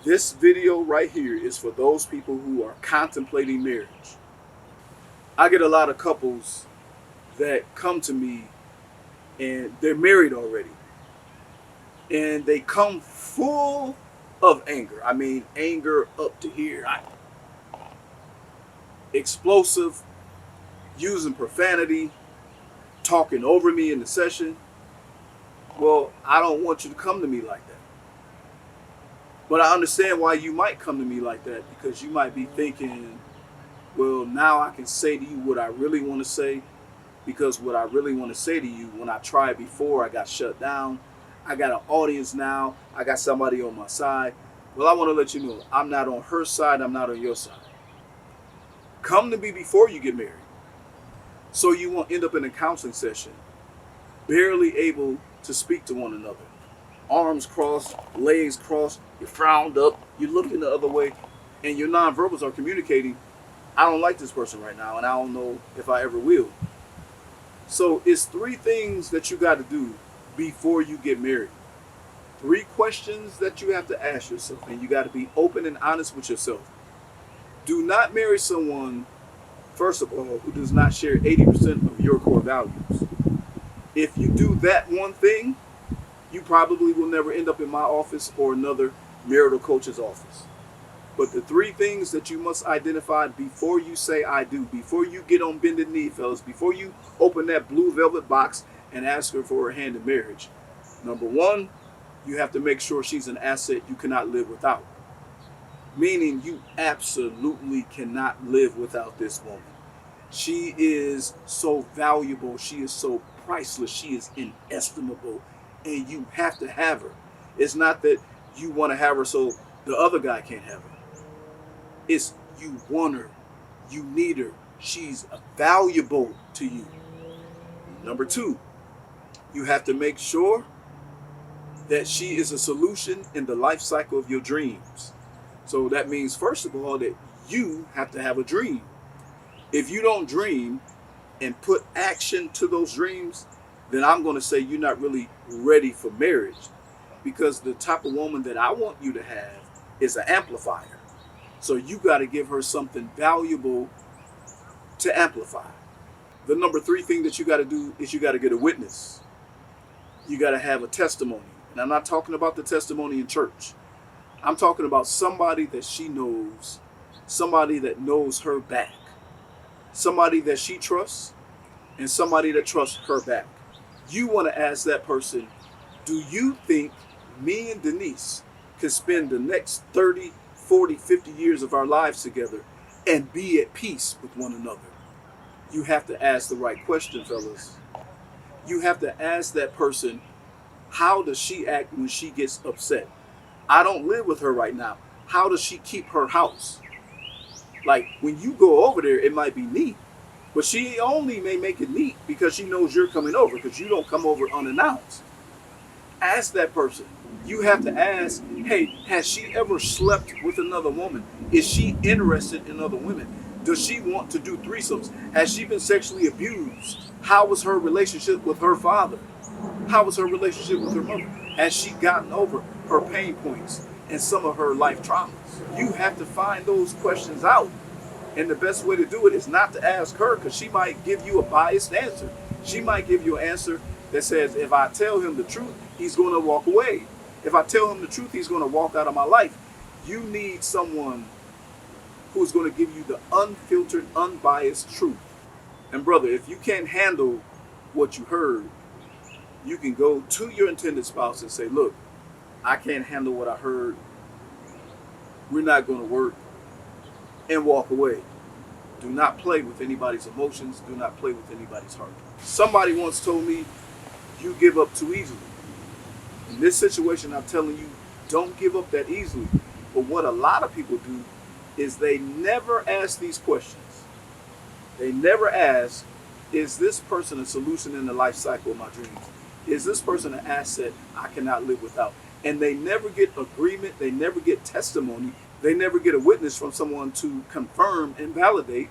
This video right here is for those people who are contemplating marriage. I get a lot of couples that come to me and they're married already. And they come full of anger. I mean, anger up to here. Explosive, using profanity, talking over me in the session. Well, I don't want you to come to me like that. But I understand why you might come to me like that, because you might be thinking, well, now I can say to you what I really want to say, because what I really want to say to you, when I tried before, I got shut down. I got an audience now. I got somebody on my side. Well, I want to let you know, I'm not on her side. I'm not on your side. Come to me before you get married. So you won't end up in a counseling session, barely able to speak to one another. Arms crossed, legs crossed, you're frowned up, you're looking the other way, and your nonverbals are communicating, I don't like this person right now, and I don't know if I ever will. So it's three things that you got to do before you get married. Three questions that you have to ask yourself, and you got to be open and honest with yourself. Do not marry someone, first of all, who does not share 80% of your core values. If you do that one thing, you probably will never end up in my office or another marital coach's office. But the three things that you must identify before you say I do, before you get on bended knee, fellas, before you open that blue velvet box and ask her for her hand in marriage. Number one, you have to make sure she's an asset you cannot live without. Meaning you absolutely cannot live without this woman. She is so valuable. She is so priceless. She is inestimable. And you have to have her. It's not that you want to have her so the other guy can't have her. It's you want her. You need her. She's valuable to you. Number two, you have to make sure that she is a solution in the life cycle of your dreams. So that means, first of all, that you have to have a dream. If you don't dream and put action to those dreams, then I'm going to say you're not really ready for marriage, because the type of woman that I want you to have is an amplifier. So you got to give her something valuable to amplify. The number three thing that you got to do is you got to get a witness. You got to have a testimony. And I'm not talking about the testimony in church. I'm talking about somebody that she knows, somebody that knows her back, somebody that she trusts, and somebody that trusts her back. You want to ask that person, do you think me and Denise can spend the next 30, 40, 50 years of our lives together and be at peace with one another? You have to ask the right question, fellas. You have to ask that person, how does she act when she gets upset? I don't live with her right now. How does she keep her house? Like, when you go over there, it might be neat, but she only may make it neat because she knows you're coming over, because you don't come over unannounced. Ask that person. You have to ask, hey, has she ever slept with another woman? Is she interested in other women? Does she want to do threesomes? Has she been sexually abused? How was her relationship with her father? How was her relationship with her mother? Has she gotten over her pain points and some of her life traumas? You have to find those questions out. And the best way to do it is not to ask her, because she might give you a biased answer. She might give you an answer that says, if I tell him the truth, he's going to walk away. If I tell him the truth, he's going to walk out of my life. You need someone who's going to give you the unfiltered, unbiased truth. And brother, if you can't handle what you heard, you can go to your intended spouse and say, look, I can't handle what I heard. We're not going to work, and walk away. Do not play with anybody's emotions. Do not play with anybody's heart. Somebody once told me, you give up too easily. In this situation, I'm telling you, don't give up that easily. But what a lot of people do is they never ask these questions. They never ask, is this person a solution in the life cycle of my dreams? Is this person an asset I cannot live without? And they never get agreement. They never get testimony. They never get a witness from someone to confirm and validate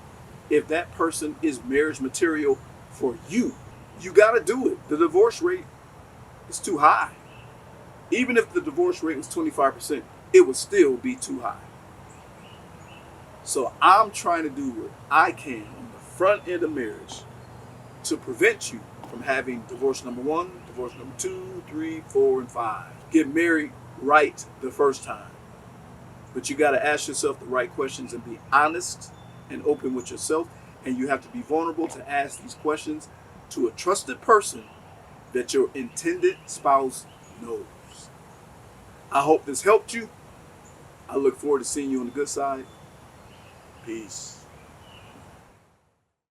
if that person is marriage material for you. You got to do it. The divorce rate is too high. Even if the divorce rate was 25%, it would still be too high. So I'm trying to do what I can on the front end of marriage to prevent you from having divorce number 1, divorce number 2, 3, 4, and 5. Get married right the first time. But you got to ask yourself the right questions and be honest and open with yourself. And you have to be vulnerable to ask these questions to a trusted person that your intended spouse knows. I hope this helped you. I look forward to seeing you on the good side. Peace.